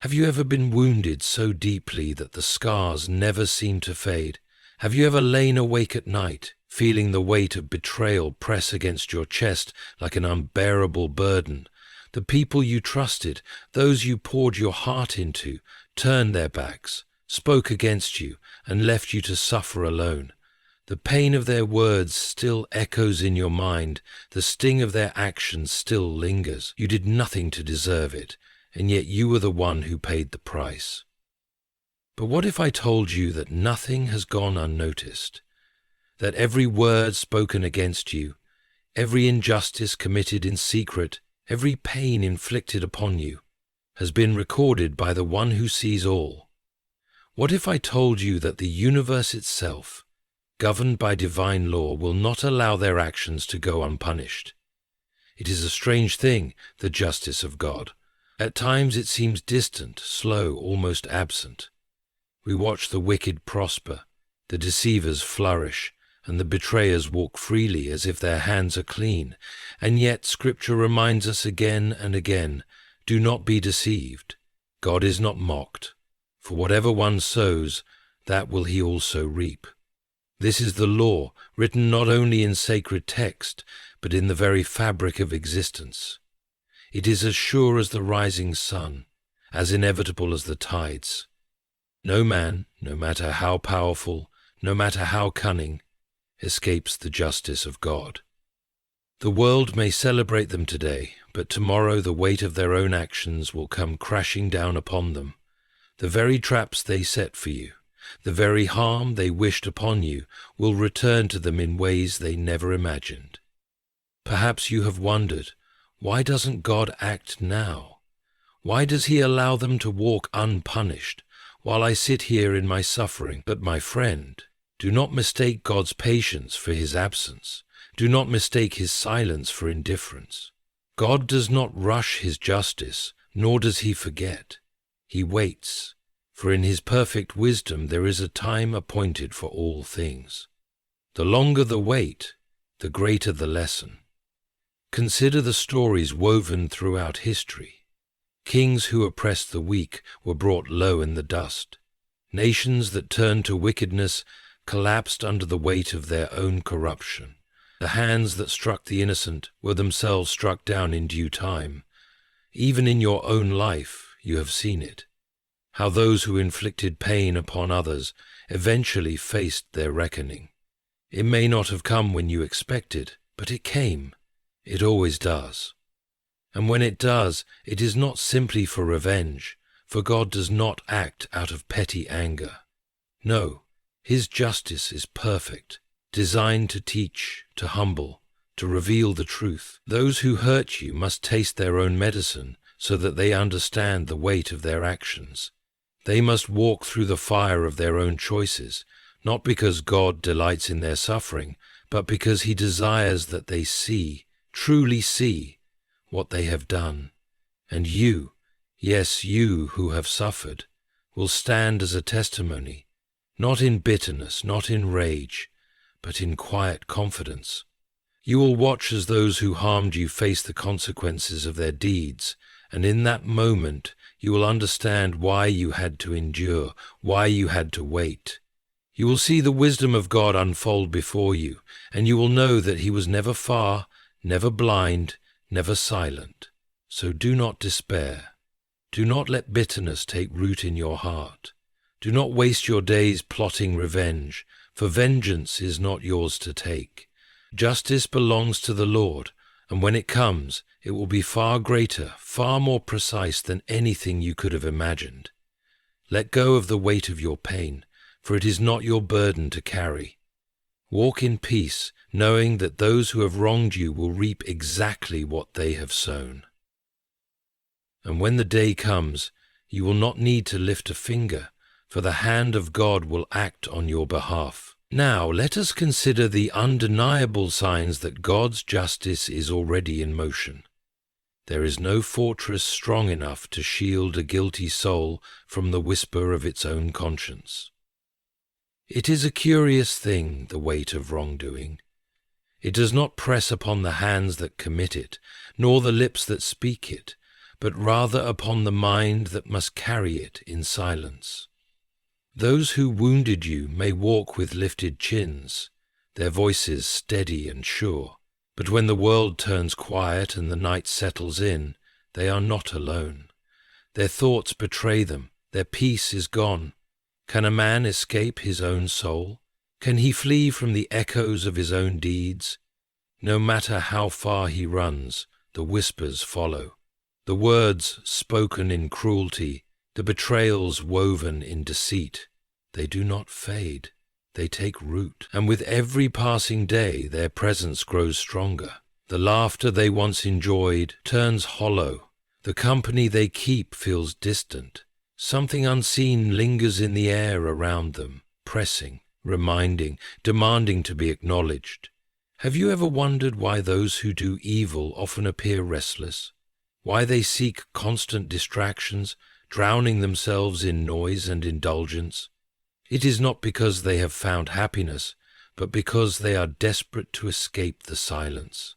Have you ever been wounded so deeply that the scars never seem to fade? Have you ever lain awake at night, feeling the weight of betrayal press against your chest like an unbearable burden? The people you trusted, those you poured your heart into, turned their backs, spoke against you, and left you to suffer alone. The pain of their words still echoes in your mind. The sting of their actions still lingers. You did nothing to deserve it, and yet you were the one who paid the price. But what if I told you that nothing has gone unnoticed? That every word spoken against you, every injustice committed in secret, every pain inflicted upon you, has been recorded by the one who sees all? What if I told you that the universe itself, governed by divine law, will not allow their actions to go unpunished? It is a strange thing, the justice of God. At times it seems distant, slow, almost absent. We watch the wicked prosper, the deceivers flourish, and the betrayers walk freely as if their hands are clean. And yet Scripture reminds us again and again, do not be deceived. God is not mocked. For whatever one sows, that will he also reap. This is the law, written not only in sacred text, but in the very fabric of existence. It is as sure as the rising sun, as inevitable as the tides. No man, no matter how powerful, no matter how cunning, escapes the justice of God. The world may celebrate them today, but tomorrow the weight of their own actions will come crashing down upon them. The very traps they set for you, the very harm they wished upon you, will return to them in ways they never imagined. Perhaps you have wondered, why doesn't God act now? Why does he allow them to walk unpunished while I sit here in my suffering? But my friend, do not mistake God's patience for his absence. Do not mistake his silence for indifference. God does not rush his justice, nor does he forget. He waits, for in his perfect wisdom there is a time appointed for all things. The longer the wait, the greater the lesson. Consider the stories woven throughout history. Kings who oppressed the weak were brought low in the dust. Nations that turned to wickedness collapsed under the weight of their own corruption. The hands that struck the innocent were themselves struck down in due time. Even in your own life, you have seen it. How those who inflicted pain upon others eventually faced their reckoning. It may not have come when you expected, but it came. It always does. And when it does, it is not simply for revenge, for God does not act out of petty anger. No, his justice is perfect, designed to teach, to humble, to reveal the truth. Those who hurt you must taste their own medicine so that they understand the weight of their actions. They must walk through the fire of their own choices, not because God delights in their suffering, but because he desires that they see, truly see, what they have done. And you, yes, you who have suffered, will stand as a testimony, not in bitterness, not in rage, but in quiet confidence. You will watch as those who harmed you face the consequences of their deeds, and in that moment you will understand why you had to endure, why you had to wait. You will see the wisdom of God unfold before you, and you will know that he was never far, never blind, never silent. So do not despair. Do not let bitterness take root in your heart. Do not waste your days plotting revenge, for vengeance is not yours to take. Justice belongs to the Lord, and when it comes, it will be far greater, far more precise than anything you could have imagined. Let go of the weight of your pain, for it is not your burden to carry. Walk in peace, knowing that those who have wronged you will reap exactly what they have sown. And when the day comes, you will not need to lift a finger, for the hand of God will act on your behalf. Now let us consider the undeniable signs that God's justice is already in motion. There is no fortress strong enough to shield a guilty soul from the whisper of its own conscience. It is a curious thing, the weight of wrongdoing. It does not press upon the hands that commit it, nor the lips that speak it, but rather upon the mind that must carry it in silence. Those who wounded you may walk with lifted chins, their voices steady and sure, but when the world turns quiet and the night settles in, they are not alone. Their thoughts betray them, their peace is gone. Can a man escape his own soul? Can he flee from the echoes of his own deeds? No matter how far he runs, the whispers follow. The words spoken in cruelty, the betrayals woven in deceit, they do not fade, they take root, and with every passing day their presence grows stronger. The laughter they once enjoyed turns hollow, the company they keep feels distant. Something unseen lingers in the air around them, pressing, reminding, demanding to be acknowledged. Have you ever wondered why those who do evil often appear restless? Why they seek constant distractions, drowning themselves in noise and indulgence? It is not because they have found happiness, but because they are desperate to escape the silence.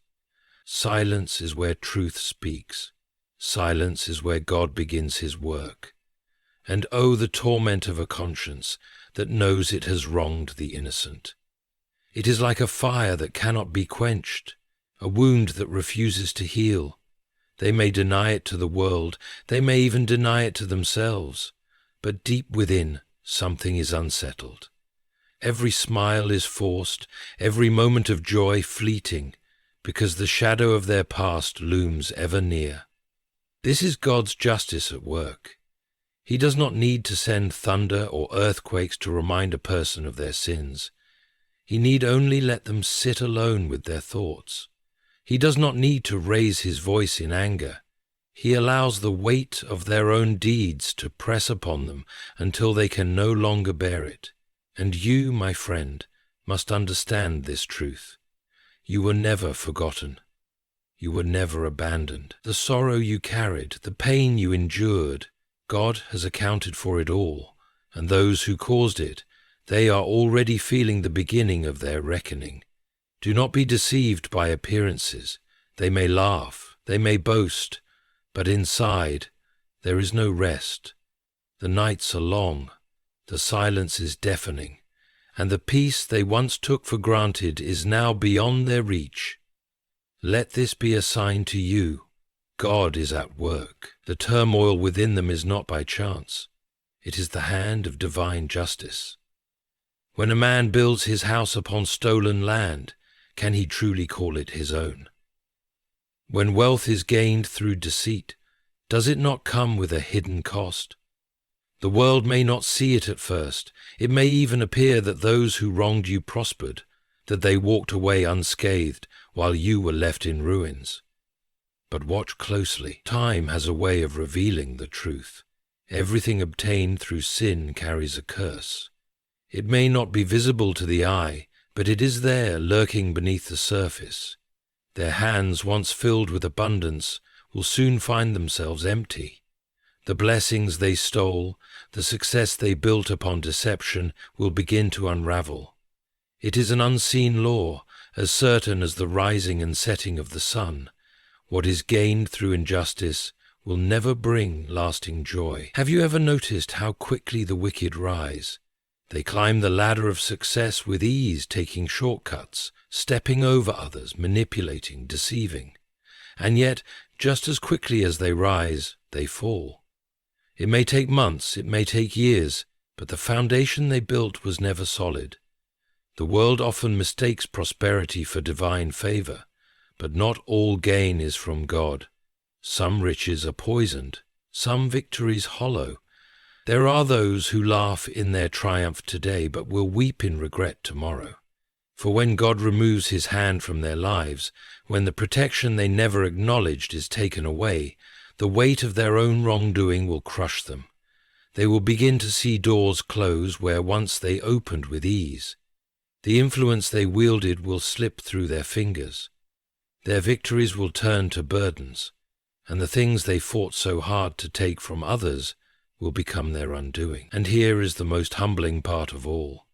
Silence is where truth speaks. Silence is where God begins his work. And oh, the torment of a conscience that knows it has wronged the innocent. It is like a fire that cannot be quenched, a wound that refuses to heal. They may deny it to the world, they may even deny it to themselves, but deep within, something is unsettled. Every smile is forced, every moment of joy fleeting, because the shadow of their past looms ever near. This is God's justice at work. He does not need to send thunder or earthquakes to remind a person of their sins. He need only let them sit alone with their thoughts. He does not need to raise his voice in anger. He allows the weight of their own deeds to press upon them until they can no longer bear it. And you, my friend, must understand this truth. You were never forgotten. You were never abandoned. The sorrow you carried, the pain you endured, God has accounted for it all, and those who caused it, they are already feeling the beginning of their reckoning. Do not be deceived by appearances. They may laugh, they may boast, but inside there is no rest. The nights are long, the silence is deafening, and the peace they once took for granted is now beyond their reach. Let this be a sign to you. God is at work. The turmoil within them is not by chance. It is the hand of divine justice. When a man builds his house upon stolen land, can he truly call it his own? When wealth is gained through deceit, does it not come with a hidden cost? The world may not see it at first. It may even appear that those who wronged you prospered, that they walked away unscathed while you were left in ruins. But watch closely. Time has a way of revealing the truth. Everything obtained through sin carries a curse. It may not be visible to the eye, but it is there lurking beneath the surface. Their hands, once filled with abundance, will soon find themselves empty. The blessings they stole, the success they built upon deception, will begin to unravel. It is an unseen law, as certain as the rising and setting of the sun. What is gained through injustice will never bring lasting joy. Have you ever noticed how quickly the wicked rise? They climb the ladder of success with ease, taking shortcuts, stepping over others, manipulating, deceiving. And yet, just as quickly as they rise, they fall. It may take months, it may take years, but the foundation they built was never solid. The world often mistakes prosperity for divine favor, but not all gain is from God. Some riches are poisoned, some victories hollow. There are those who laugh in their triumph today, but will weep in regret tomorrow. For when God removes his hand from their lives, when the protection they never acknowledged is taken away, the weight of their own wrongdoing will crush them. They will begin to see doors close where once they opened with ease. The influence they wielded will slip through their fingers. Their victories will turn to burdens, and the things they fought so hard to take from others will become their undoing. And here is the most humbling part of all.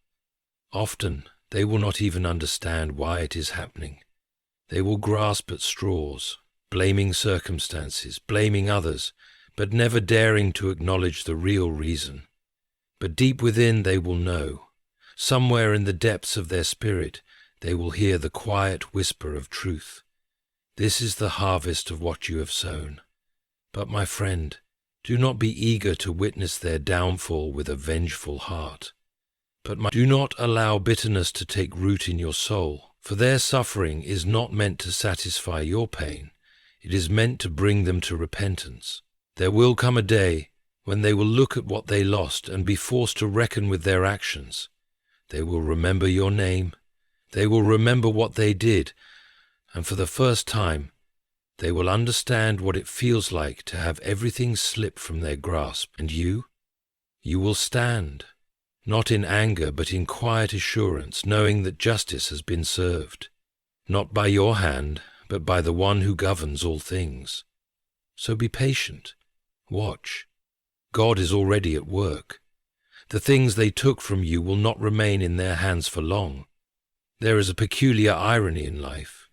Often they will not even understand why it is happening. They will grasp at straws, blaming circumstances, blaming others, but never daring to acknowledge the real reason. But deep within they will know. Somewhere in the depths of their spirit, they will hear the quiet whisper of truth. This is the harvest of what you have sown. But my friend, do not be eager to witness their downfall with a vengeful heart. But do not allow bitterness to take root in your soul, for their suffering is not meant to satisfy your pain. It is meant to bring them to repentance. There will come a day when they will look at what they lost and be forced to reckon with their actions. They will remember your name. They will remember what they did, and for the first time, they will understand what it feels like to have everything slip from their grasp. And you will stand, not in anger but in quiet assurance, knowing that justice has been served, not by your hand, but by the one who governs all things. So be patient. Watch. God is already at work. The things they took from you will not remain in their hands for long. There is a peculiar irony in life.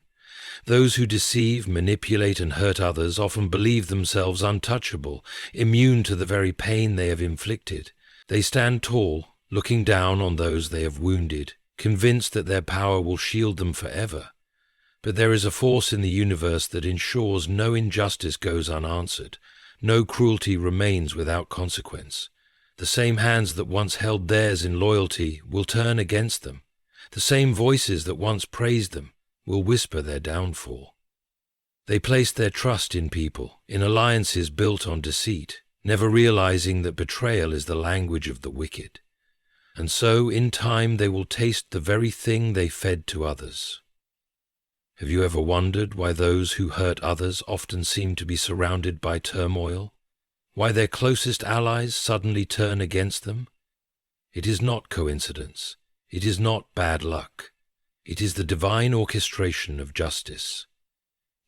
Those who deceive, manipulate, and hurt others often believe themselves untouchable, immune to the very pain they have inflicted. They stand tall, looking down on those they have wounded, convinced that their power will shield them forever. But there is a force in the universe that ensures no injustice goes unanswered, no cruelty remains without consequence. The same hands that once held theirs in loyalty will turn against them. The same voices that once praised them will whisper their downfall. They placed their trust in people, in alliances built on deceit, never realizing that betrayal is the language of the wicked. And so, in time, they will taste the very thing they fed to others. Have you ever wondered why those who hurt others often seem to be surrounded by turmoil? Why their closest allies suddenly turn against them? It is not coincidence. It is not bad luck. It is the divine orchestration of justice.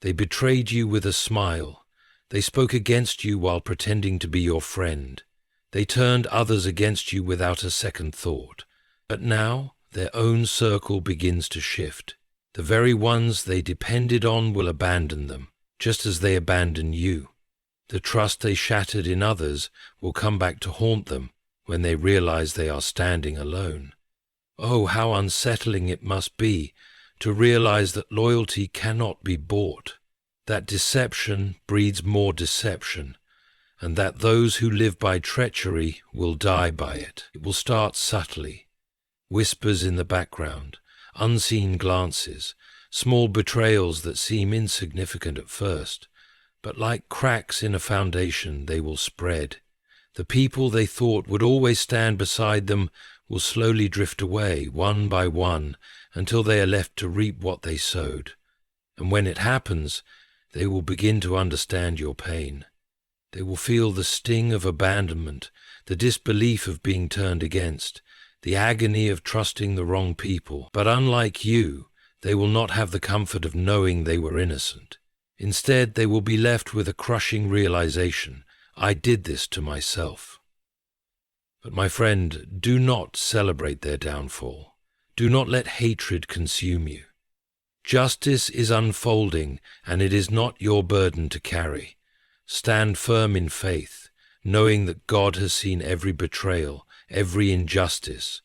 They betrayed you with a smile. They spoke against you while pretending to be your friend. They turned others against you without a second thought. But now their own circle begins to shift. The very ones they depended on will abandon them, just as they abandon you. The trust they shattered in others will come back to haunt them when they realize they are standing alone. Oh, how unsettling it must be to realize that loyalty cannot be bought, that deception breeds more deception, and that those who live by treachery will die by it. It will start subtly, whispers in the background, unseen glances, small betrayals that seem insignificant at first, but like cracks in a foundation they will spread. The people they thought would always stand beside them will slowly drift away, one by one, until they are left to reap what they sowed. And when it happens, they will begin to understand your pain. They will feel the sting of abandonment, the disbelief of being turned against, the agony of trusting the wrong people. But unlike you, they will not have the comfort of knowing they were innocent. Instead, they will be left with a crushing realization: I did this to myself. But my friend, do not celebrate their downfall. Do not let hatred consume you. Justice is unfolding, and it is not your burden to carry. Stand firm in faith, knowing that God has seen every betrayal, every injustice.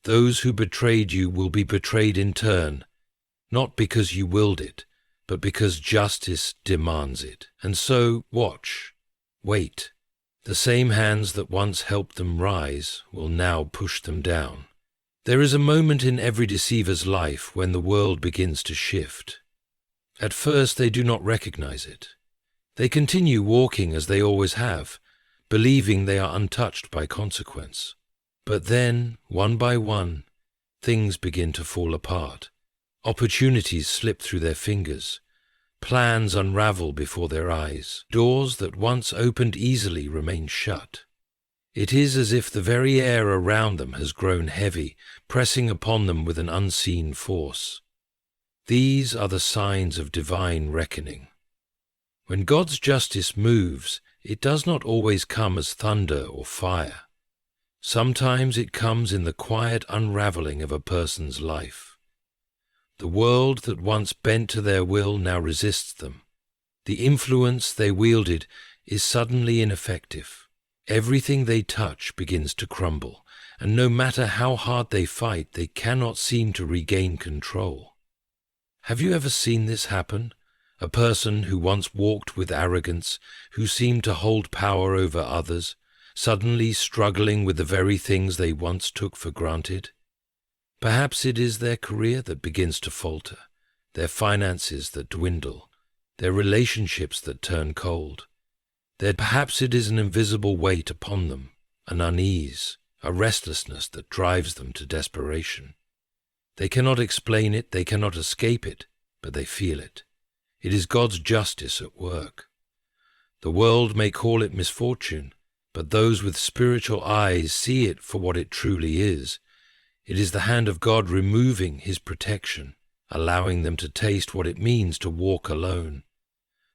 Those who betrayed you will be betrayed in turn, not because you willed it, but because justice demands it. And so, watch, wait. The same hands that once helped them rise will now push them down. There is a moment in every deceiver's life when the world begins to shift. At first they do not recognize it. They continue walking as they always have, believing they are untouched by consequence. But then, one by one, things begin to fall apart. Opportunities slip through their fingers. Plans unravel before their eyes. Doors that once opened easily remain shut. It is as if the very air around them has grown heavy, pressing upon them with an unseen force. These are the signs of divine reckoning. When God's justice moves, it does not always come as thunder or fire. Sometimes it comes in the quiet unraveling of a person's life. The world that once bent to their will now resists them. The influence they wielded is suddenly ineffective. Everything they touch begins to crumble, and no matter how hard they fight, they cannot seem to regain control. Have you ever seen this happen? A person who once walked with arrogance, who seemed to hold power over others, suddenly struggling with the very things they once took for granted? Perhaps it is their career that begins to falter, their finances that dwindle, their relationships that turn cold. Perhaps it is an invisible weight upon them, an unease, a restlessness that drives them to desperation. They cannot explain it, they cannot escape it, but they feel it. It is God's justice at work. The world may call it misfortune, but those with spiritual eyes see it for what it truly is. It is the hand of God removing His protection, allowing them to taste what it means to walk alone.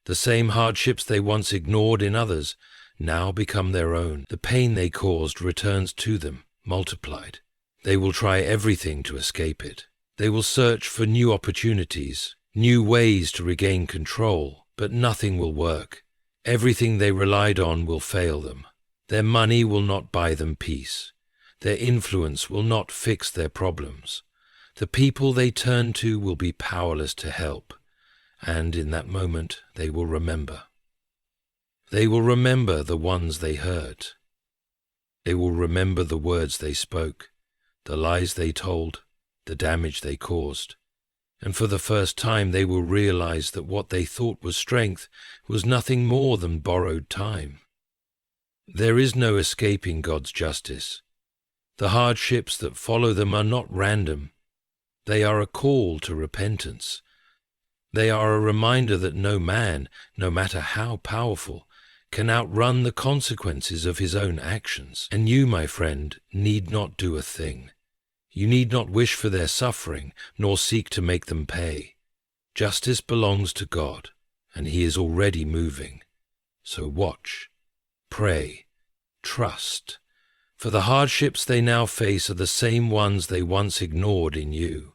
The same hardships they once ignored in others now become their own. The pain they caused returns to them, multiplied. They will try everything to escape it. They will search for new opportunities, new ways to regain control, but nothing will work. Everything they relied on will fail them. Their money will not buy them peace. Their influence will not fix their problems. The people they turn to will be powerless to help, and in that moment they will remember. They will remember the ones they hurt. They will remember the words they spoke, the lies they told, the damage they caused. And for the first time they will realize that what they thought was strength was nothing more than borrowed time. There is no escaping God's justice. The hardships that follow them are not random. They are a call to repentance. They are a reminder that no man, no matter how powerful, can outrun the consequences of his own actions. And you, my friend, need not do a thing. You need not wish for their suffering, nor seek to make them pay. Justice belongs to God, and He is already moving. So watch, pray, trust, for the hardships they now face are the same ones they once ignored in you.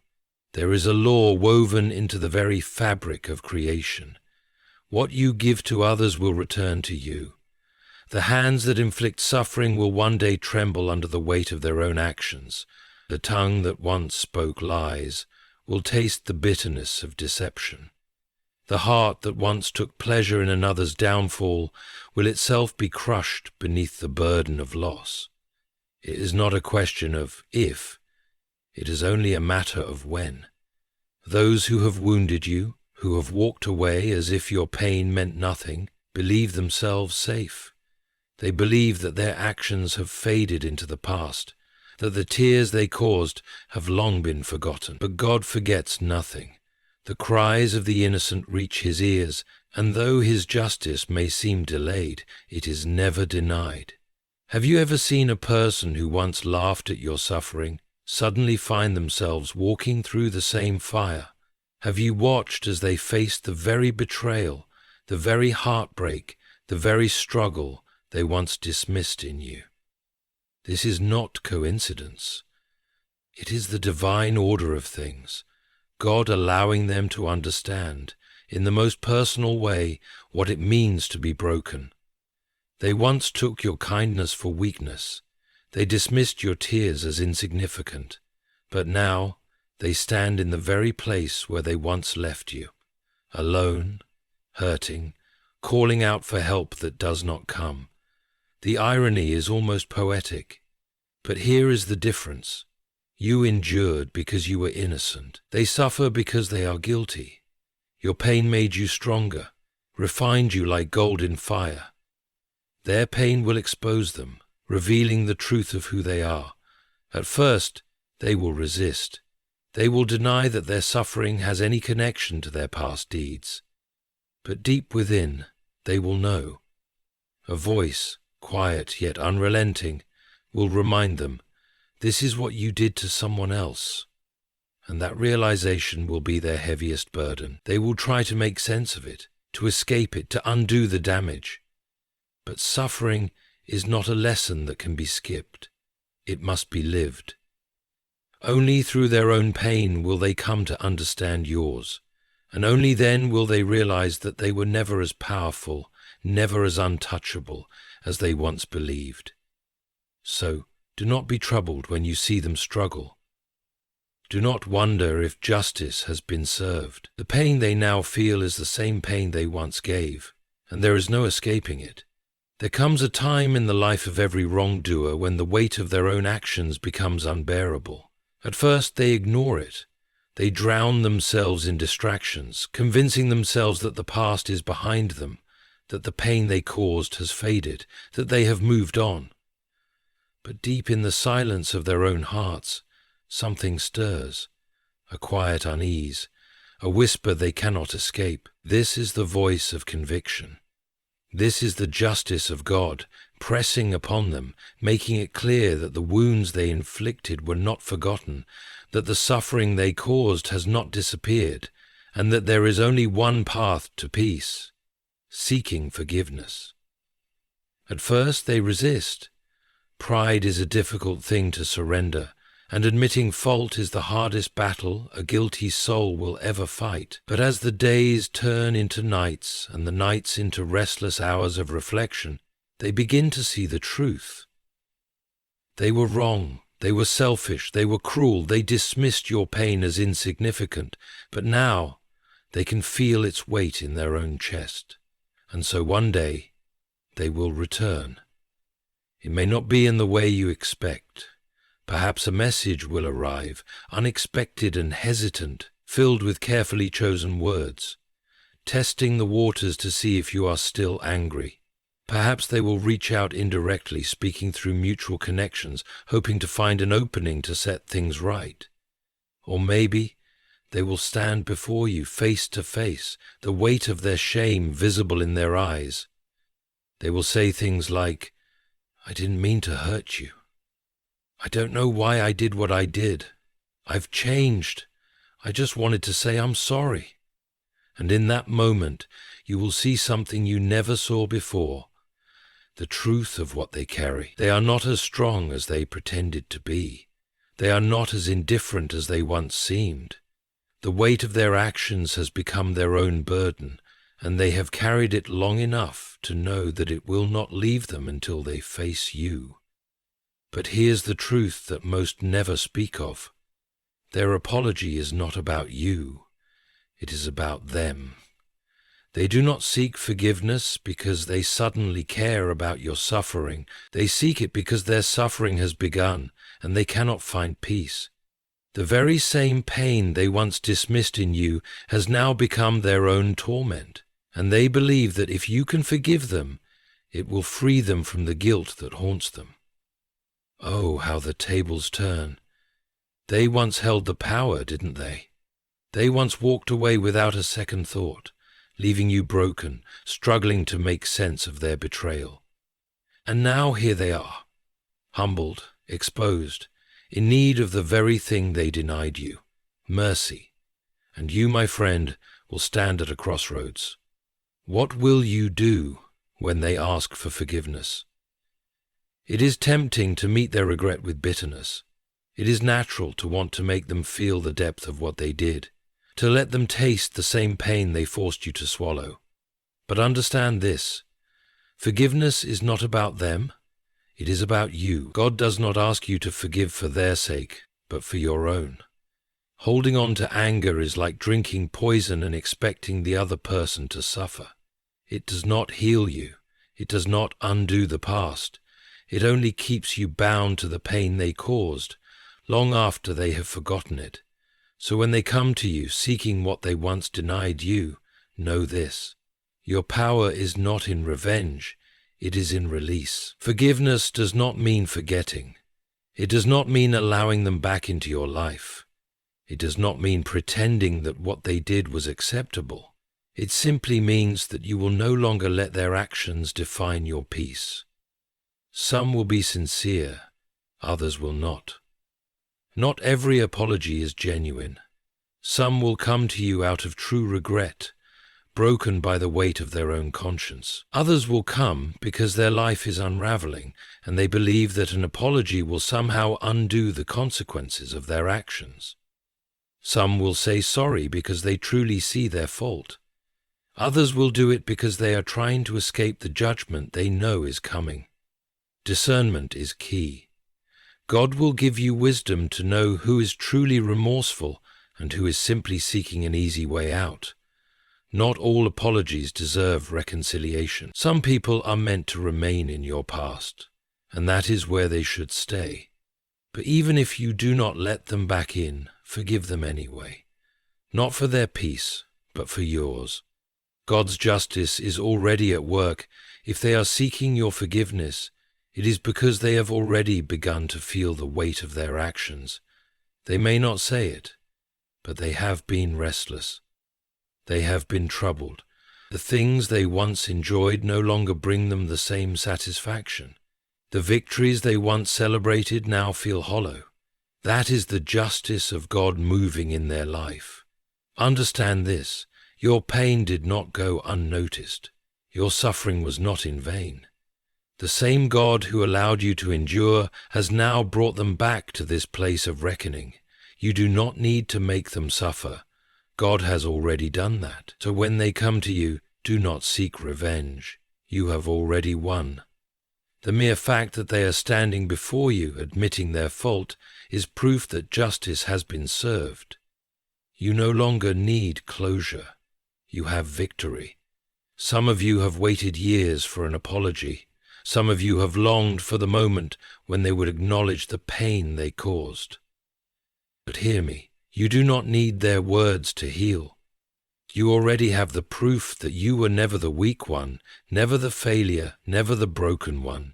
There is a law woven into the very fabric of creation. What you give to others will return to you. The hands that inflict suffering will one day tremble under the weight of their own actions. The tongue that once spoke lies will taste the bitterness of deception. The heart that once took pleasure in another's downfall will itself be crushed beneath the burden of loss. It is not a question of if, it is only a matter of when. Those who have wounded you, who have walked away as if your pain meant nothing, believe themselves safe. They believe that their actions have faded into the past, that the tears they caused have long been forgotten. But God forgets nothing. The cries of the innocent reach His ears, and though His justice may seem delayed, it is never denied. Have you ever seen a person who once laughed at your suffering suddenly find themselves walking through the same fire? Have you watched as they faced the very betrayal, the very heartbreak, the very struggle they once dismissed in you? This is not coincidence. It is the divine order of things, God allowing them to understand, in the most personal way, what it means to be broken. They once took your kindness for weakness. They dismissed your tears as insignificant. But now they stand in the very place where they once left you, alone, hurting, calling out for help that does not come. The irony is almost poetic. But here is the difference. You endured because you were innocent. They suffer because they are guilty. Your pain made you stronger, refined you like gold in fire. Their pain will expose them, revealing the truth of who they are. At first, they will resist. They will deny that their suffering has any connection to their past deeds. But deep within, they will know. A voice, quiet yet unrelenting, will remind them, this is what you did to someone else. And that realization will be their heaviest burden. They will try to make sense of it, to escape it, to undo the damage. But suffering is not a lesson that can be skipped. It must be lived. Only through their own pain will they come to understand yours, And only then will they realize that they were never as powerful, never as untouchable as they once believed. So, do not be troubled when you see them struggle. Do not wonder if justice has been served. The pain they now feel is the same pain they once gave, and there is no escaping it. There comes a time in the life of every wrongdoer when the weight of their own actions becomes unbearable. At first they ignore it. They drown themselves in distractions, convincing themselves that the past is behind them, that the pain they caused has faded, that they have moved on. But deep in the silence of their own hearts, something stirs, a quiet unease, a whisper they cannot escape. This is the voice of conviction. This is the justice of God pressing upon them, making it clear that the wounds they inflicted were not forgotten, that the suffering they caused has not disappeared, and that there is only one path to peace, seeking forgiveness. At first they resist. Pride is a difficult thing to surrender, and admitting fault is the hardest battle a guilty soul will ever fight. But as the days turn into nights and the nights into restless hours of reflection, they begin to see the truth. They were wrong, they were selfish, they were cruel, they dismissed your pain as insignificant, but now they can feel its weight in their own chest. And so one day they will return. It may not be in the way you expect. Perhaps a message will arrive, unexpected and hesitant, filled with carefully chosen words, testing the waters to see if you are still angry. Perhaps they will reach out indirectly, speaking through mutual connections, hoping to find an opening to set things right. Or maybe they will stand before you face to face, the weight of their shame visible in their eyes. They will say things like, "I didn't mean to hurt you. I don't know why I did what I did. I've changed. I just wanted to say I'm sorry." And in that moment, you will see something you never saw before, the truth of what they carry. They are not as strong as they pretended to be. They are not as indifferent as they once seemed. The weight of their actions has become their own burden, and they have carried it long enough to know that it will not leave them until they face you. But here's the truth that most never speak of. Their apology is not about you. It is about them. They do not seek forgiveness because they suddenly care about your suffering. They seek it because their suffering has begun and they cannot find peace. The very same pain they once dismissed in you has now become their own torment, and they believe that if you can forgive them, it will free them from the guilt that haunts them. Oh, how the tables turn. They once held the power, didn't they? They once walked away without a second thought, leaving you broken, struggling to make sense of their betrayal. And now here they are, humbled, exposed, in need of the very thing they denied you, mercy. And you, my friend, will stand at a crossroads. What will you do when they ask for forgiveness? It is tempting to meet their regret with bitterness. It is natural to want to make them feel the depth of what they did, to let them taste the same pain they forced you to swallow. But understand this: forgiveness is not about them, it is about you. God does not ask you to forgive for their sake, but for your own. Holding on to anger is like drinking poison and expecting the other person to suffer. It does not heal you. It does not undo the past. It only keeps you bound to the pain they caused, long after they have forgotten it. So when they come to you seeking what they once denied you, know this: your power is not in revenge, it is in release. Forgiveness does not mean forgetting. It does not mean allowing them back into your life. It does not mean pretending that what they did was acceptable. It simply means that you will no longer let their actions define your peace. Some will be sincere, others will not. Not every apology is genuine. Some will come to you out of true regret, broken by the weight of their own conscience. Others will come because their life is unraveling, and they believe that an apology will somehow undo the consequences of their actions. Some will say sorry because they truly see their fault. Others will do it because they are trying to escape the judgment they know is coming. Discernment is key. God will give you wisdom to know who is truly remorseful and who is simply seeking an easy way out. Not all apologies deserve reconciliation. Some people are meant to remain in your past, and that is where they should stay. But even if you do not let them back in, forgive them anyway. Not for their peace, but for yours. God's justice is already at work. If they are seeking your forgiveness, it is because they have already begun to feel the weight of their actions. They may not say it, but they have been restless. They have been troubled. The things they once enjoyed no longer bring them the same satisfaction. The victories they once celebrated now feel hollow. That is the justice of God moving in their life. Understand this: your pain did not go unnoticed. Your suffering was not in vain. The same God who allowed you to endure has now brought them back to this place of reckoning. You do not need to make them suffer. God has already done that. So when they come to you, do not seek revenge. You have already won. The mere fact that they are standing before you, admitting their fault, is proof that justice has been served. You no longer need closure. You have victory. Some of you have waited years for an apology. Some of you have longed for the moment when they would acknowledge the pain they caused. But hear me. You do not need their words to heal. You already have the proof that you were never the weak one, never the failure, never the broken one.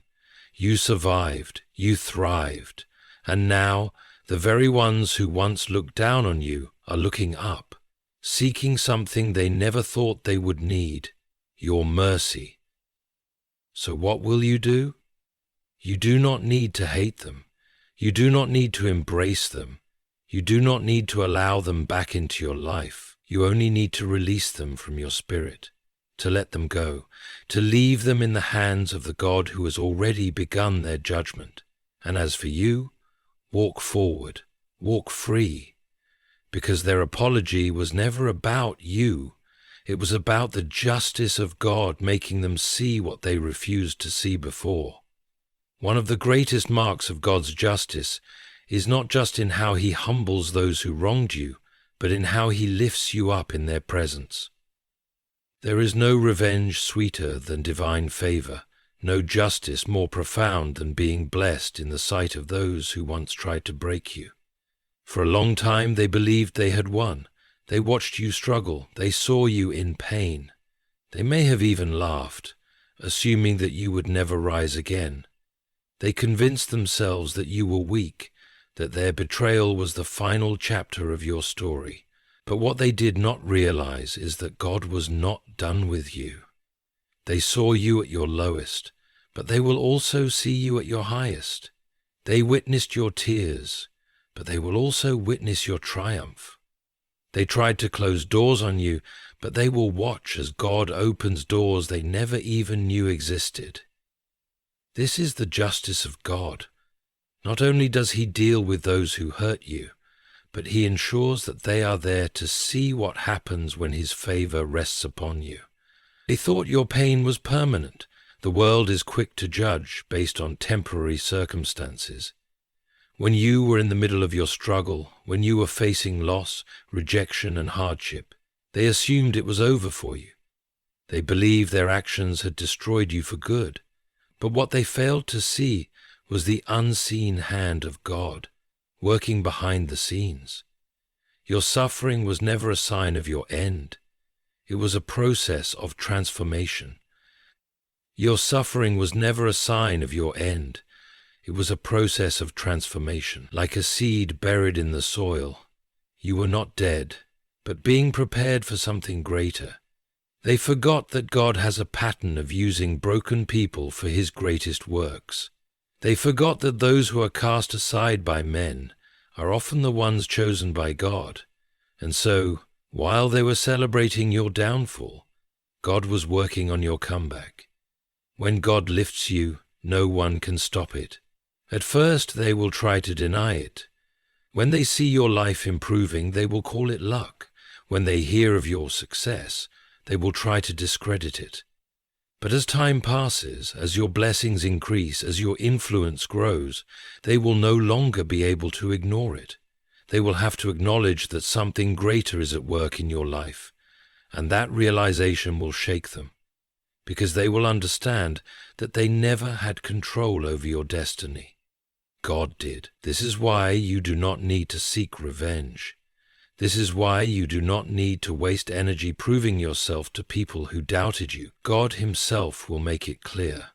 You survived, you thrived, and now the very ones who once looked down on you are looking up, seeking something they never thought they would need, your mercy. So what will you do? You do not need to hate them. You do not need to embrace them. You do not need to allow them back into your life. You only need to release them from your spirit, to let them go, to leave them in the hands of the God who has already begun their judgment. And as for you, walk forward, walk free, because their apology was never about you. It was about the justice of God making them see what they refused to see before. One of the greatest marks of God's justice is not just in how he humbles those who wronged you, but in how he lifts you up in their presence. There is no revenge sweeter than divine favor, no justice more profound than being blessed in the sight of those who once tried to break you. For a long time they believed they had won. They watched you struggle. They saw you in pain. They may have even laughed, assuming that you would never rise again. They convinced themselves that you were weak, that their betrayal was the final chapter of your story. But what they did not realize is that God was not done with you. They saw you at your lowest, but they will also see you at your highest. They witnessed your tears, but they will also witness your triumph. They tried to close doors on you, but they will watch as God opens doors they never even knew existed. This is the justice of God. Not only does he deal with those who hurt you, but he ensures that they are there to see what happens when his favor rests upon you. They thought your pain was permanent. The world is quick to judge based on temporary circumstances. When you were in the middle of your struggle, when you were facing loss, rejection, and hardship, they assumed it was over for you. They believed their actions had destroyed you for good. But what they failed to see was the unseen hand of God, working behind the scenes. Your suffering was never a sign of your end. It was a process of transformation. Your suffering was never a sign of your end. It was a process of transformation, like a seed buried in the soil. You were not dead, but being prepared for something greater. They forgot that God has a pattern of using broken people for his greatest works. They forgot that those who are cast aside by men are often the ones chosen by God. And so, while they were celebrating your downfall, God was working on your comeback. When God lifts you, no one can stop it. At first they will try to deny it. When they see your life improving, they will call it luck. When they hear of your success, they will try to discredit it. But as time passes, as your blessings increase, as your influence grows, they will no longer be able to ignore it. They will have to acknowledge that something greater is at work in your life, and that realization will shake them, because they will understand that they never had control over your destiny. God did. This is why you do not need to seek revenge. This is why you do not need to waste energy proving yourself to people who doubted you. God Himself will make it clear.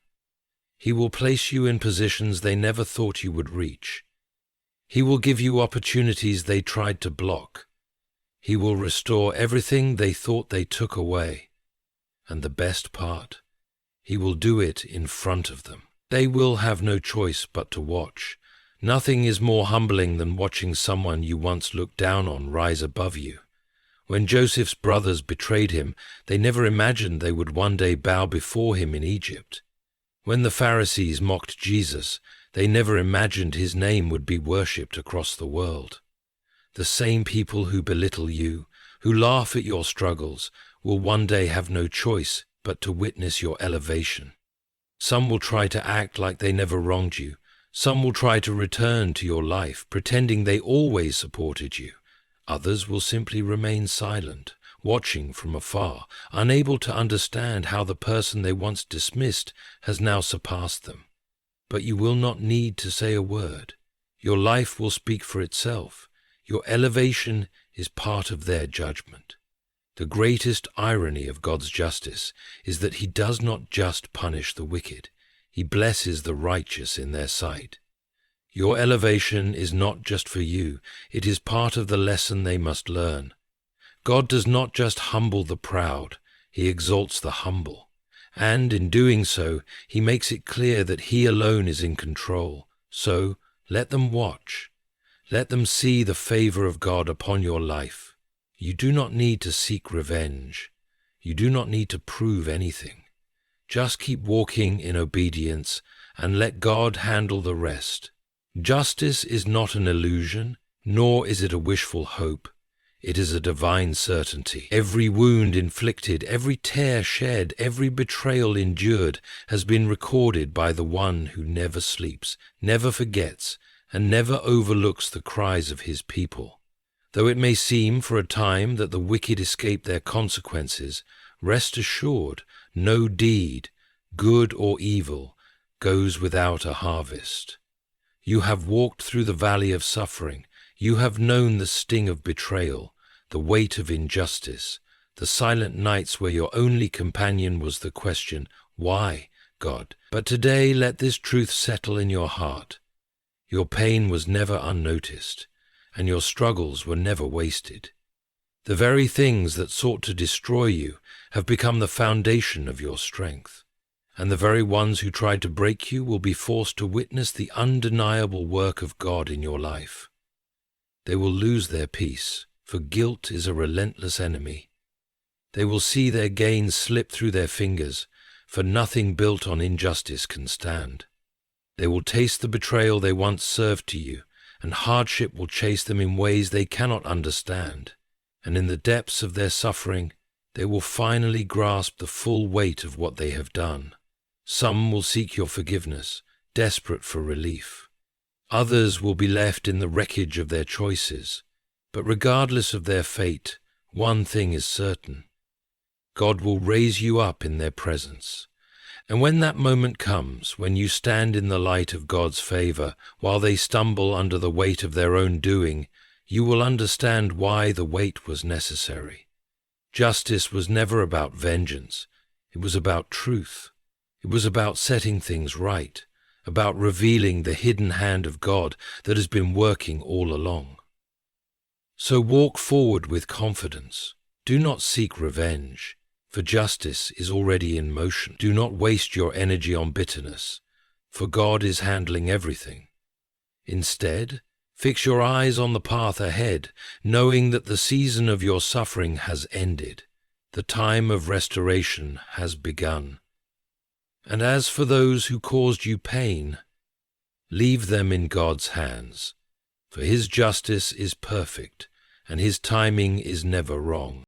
He will place you in positions they never thought you would reach. He will give you opportunities they tried to block. He will restore everything they thought they took away. And the best part, He will do it in front of them. They will have no choice but to watch. Nothing is more humbling than watching someone you once looked down on rise above you. When Joseph's brothers betrayed him, they never imagined they would one day bow before him in Egypt. When the Pharisees mocked Jesus, they never imagined His name would be worshipped across the world. The same people who belittle you, who laugh at your struggles, will one day have no choice but to witness your elevation. Some will try to act like they never wronged you. Some will try to return to your life, pretending they always supported you. Others will simply remain silent, watching from afar, unable to understand how the person they once dismissed has now surpassed them. But you will not need to say a word. Your life will speak for itself. Your elevation is part of their judgment. The greatest irony of God's justice is that He does not just punish the wicked. He blesses the righteous in their sight. Your elevation is not just for you, it is part of the lesson they must learn. God does not just humble the proud, He exalts the humble. And in doing so, He makes it clear that He alone is in control. So, let them watch. Let them see the favor of God upon your life. You do not need to seek revenge. You do not need to prove anything. Just keep walking in obedience and let God handle the rest. Justice is not an illusion, nor is it a wishful hope. It is a divine certainty. Every wound inflicted, every tear shed, every betrayal endured has been recorded by the One who never sleeps, never forgets, and never overlooks the cries of His people. Though it may seem for a time that the wicked escape their consequences, rest assured, no deed, good or evil, goes without a harvest. You have walked through the valley of suffering. You have known the sting of betrayal, the weight of injustice, the silent nights where your only companion was the question, "Why, God?" But today let this truth settle in your heart. Your pain was never unnoticed, and your struggles were never wasted. The very things that sought to destroy you have become the foundation of your strength, and the very ones who tried to break you will be forced to witness the undeniable work of God in your life. They will lose their peace, for guilt is a relentless enemy. They will see their gains slip through their fingers, for nothing built on injustice can stand. They will taste the betrayal they once served to you, and hardship will chase them in ways they cannot understand. And in the depths of their suffering, they will finally grasp the full weight of what they have done. Some will seek your forgiveness, desperate for relief. Others will be left in the wreckage of their choices. But regardless of their fate, one thing is certain. God will raise you up in their presence. And when that moment comes, when you stand in the light of God's favor, while they stumble under the weight of their own doing, you will understand why the wait was necessary. Justice was never about vengeance. It was about truth. It was about setting things right, about revealing the hidden hand of God that has been working all along. So walk forward with confidence. Do not seek revenge, for justice is already in motion. Do not waste your energy on bitterness, for God is handling everything. Instead, fix your eyes on the path ahead, knowing that the season of your suffering has ended. The time of restoration has begun. And as for those who caused you pain, leave them in God's hands, for his justice is perfect, and his timing is never wrong.